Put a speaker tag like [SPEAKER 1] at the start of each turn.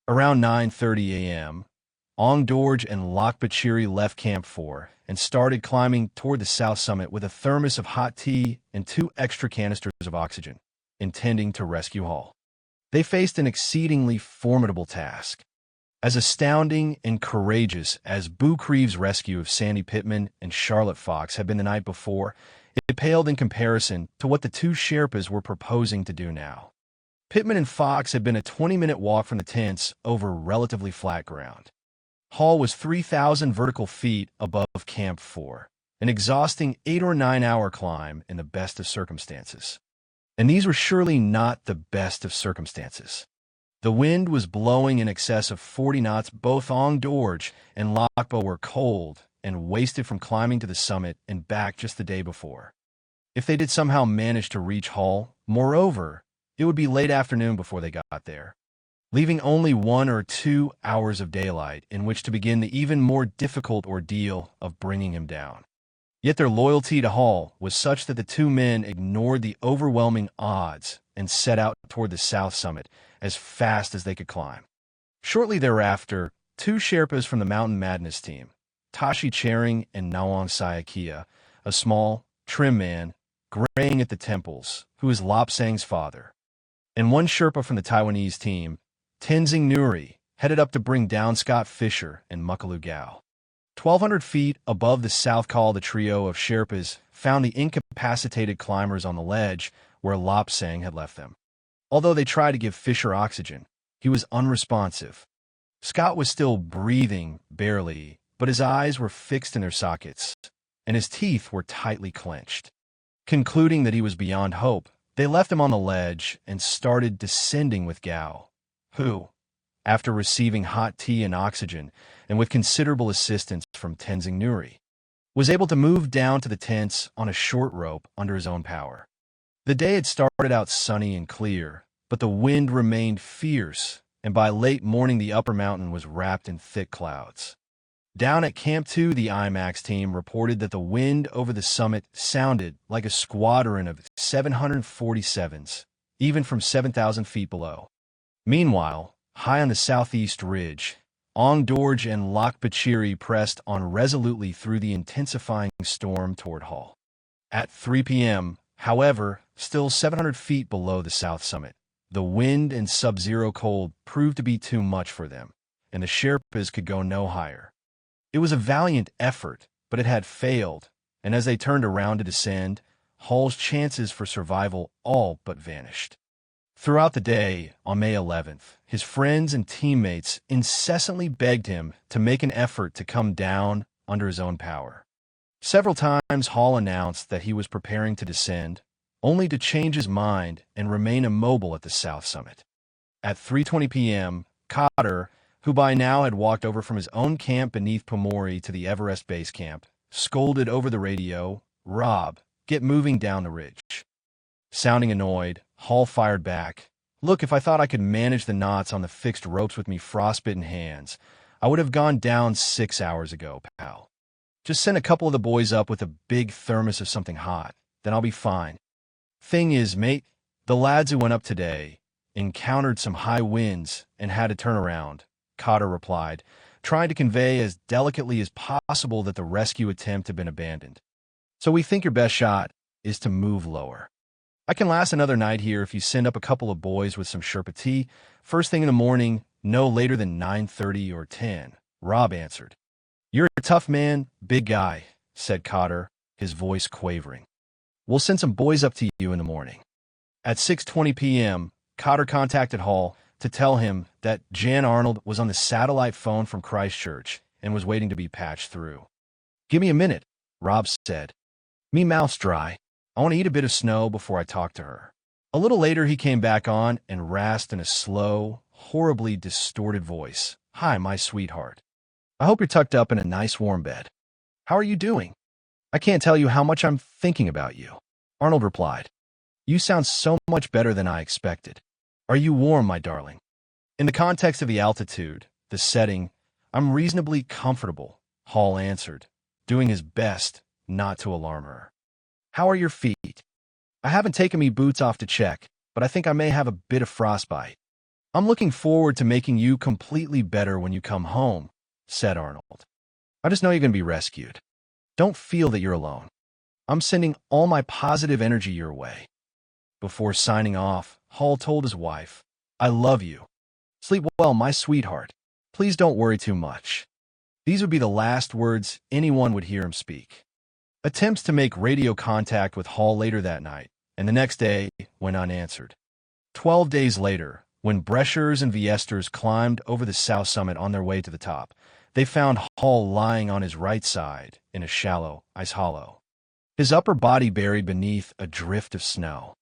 [SPEAKER 1] Around 9:30 a.m., Ong Dorj and Lakbachiri left Camp 4 and started climbing toward the south summit with a thermos of hot tea and 2 extra canisters of oxygen, intending to rescue Hall. They faced an exceedingly formidable task. As astounding and courageous as Boo Creeve's rescue of Sandy Pittman and Charlotte Fox had been the night before, it paled in comparison to what the 2 Sherpas were proposing to do now. Pittman and Fox had been a 20-minute walk from the tents over relatively flat ground. Hall was 3,000 vertical feet above Camp 4, an exhausting 8 or 9 hour climb in the best of circumstances. And these were surely not the best of circumstances. The wind was blowing in excess of 40 knots. Both Ong Dorj and Lakba were cold and wasted from climbing to the summit and back just the day before. If they did somehow manage to reach Hall, moreover, it would be late afternoon before they got there, leaving only 1 or 2 hours of daylight in which to begin the even more difficult ordeal of bringing him down. Yet their loyalty to Hall was such that the 2 men ignored the overwhelming odds and set out toward the south summit as fast as they could climb. Shortly thereafter, 2 Sherpas from the Mountain Madness team, Tashi Charing and Nawang Sayakia, a small, trim man, graying at the temples, who is Lopsang's father, and 1 Sherpa from the Taiwanese team, Tenzing Nuri, headed up to bring down Scott Fisher and Mukalu Gao. 1,200 feet above the south col, the trio of Sherpas found the incapacitated climbers on the ledge where Lopsang had left them. Although they tried to give Fisher oxygen, he was unresponsive. Scott was still breathing, barely, but his eyes were fixed in their sockets, and his teeth were tightly clenched. Concluding that he was beyond hope, they left him on the ledge and started descending with Gao, who, after receiving hot tea and oxygen, and with considerable assistance from Tenzing Nuri, was able to move down to the tents on a short rope under his own power. The day had started out sunny and clear, but the wind remained fierce, and by late morning the upper mountain was wrapped in thick clouds. Down at Camp 2, the IMAX team reported that the wind over the summit sounded like a squadron of 747s, even from 7,000 feet below. Meanwhile, high on the southeast ridge, Ong Dorj and Lakbachiri pressed on resolutely through the intensifying storm toward Hall. At 3 p.m., however, still 700 feet below the south summit, the wind and sub-zero cold proved to be too much for them, and the Sherpas could go no higher. It was a valiant effort, but it had failed, and as they turned around to descend, Hall's chances for survival all but vanished. Throughout the day, on May 11th, his friends and teammates incessantly begged him to make an effort to come down under his own power. Several times Hall announced that he was preparing to descend, only to change his mind and remain immobile at the south summit. At 3:20 p.m., Cotter, who by now had walked over from his own camp beneath Pomori to the Everest base camp, scolded over the radio, "Rob, get moving down the ridge." Sounding annoyed, Hall fired back, "Look, if I thought I could manage the knots on the fixed ropes with me frostbitten hands, I would have gone down 6 hours ago, pal. Just send a couple of the boys up with a big thermos of something hot, then I'll be fine. Thing is, mate, the lads who went up today encountered some high winds and had to turn around," Cotter replied, trying to convey as delicately as possible that the rescue attempt had been abandoned. "So we think your best shot is to move lower. I can last another night here if you send up a couple of boys with some Sherpa tea, first thing in the morning, no later than 9:30 or 10, Rob answered. "You're a tough man, big guy," said Cotter, his voice quavering. "We'll send some boys up to you in the morning." At 6:20 p.m., Cotter contacted Hall to tell him that Jan Arnold was on the satellite phone from Christchurch and was waiting to be patched through. "Give me a minute," Rob said. "Me mouth's dry. I want to eat a bit of snow before I talk to her." A little later he came back on and rasped in a slow, horribly distorted voice, "Hi, my sweetheart. I hope you're tucked up in a nice warm bed. How are you doing? I can't tell you how much I'm thinking about you." Arnold replied, "You sound so much better than I expected. Are you warm, my darling?" In the context of the altitude, the setting, "I'm reasonably comfortable," Hall answered, doing his best not to alarm her. "How are your feet?" "I haven't taken me boots off to check, but I think I may have a bit of frostbite." I'm looking forward to making you completely better when you come home, said Arnold. I just know you're going to be rescued. Don't feel that you're alone. I'm sending all my positive energy your way. Before signing off, Hall told his wife, I love you. Sleep well, my sweetheart. Please don't worry too much. These would be the last words anyone would hear him speak. Attempts to make radio contact with Hall later that night, and the next day, went unanswered. 12 days later, when Breschers and Viesters climbed over the south summit on their way to the top, they found Hall lying on his right side in a shallow ice hollow, his upper body buried beneath a drift of snow.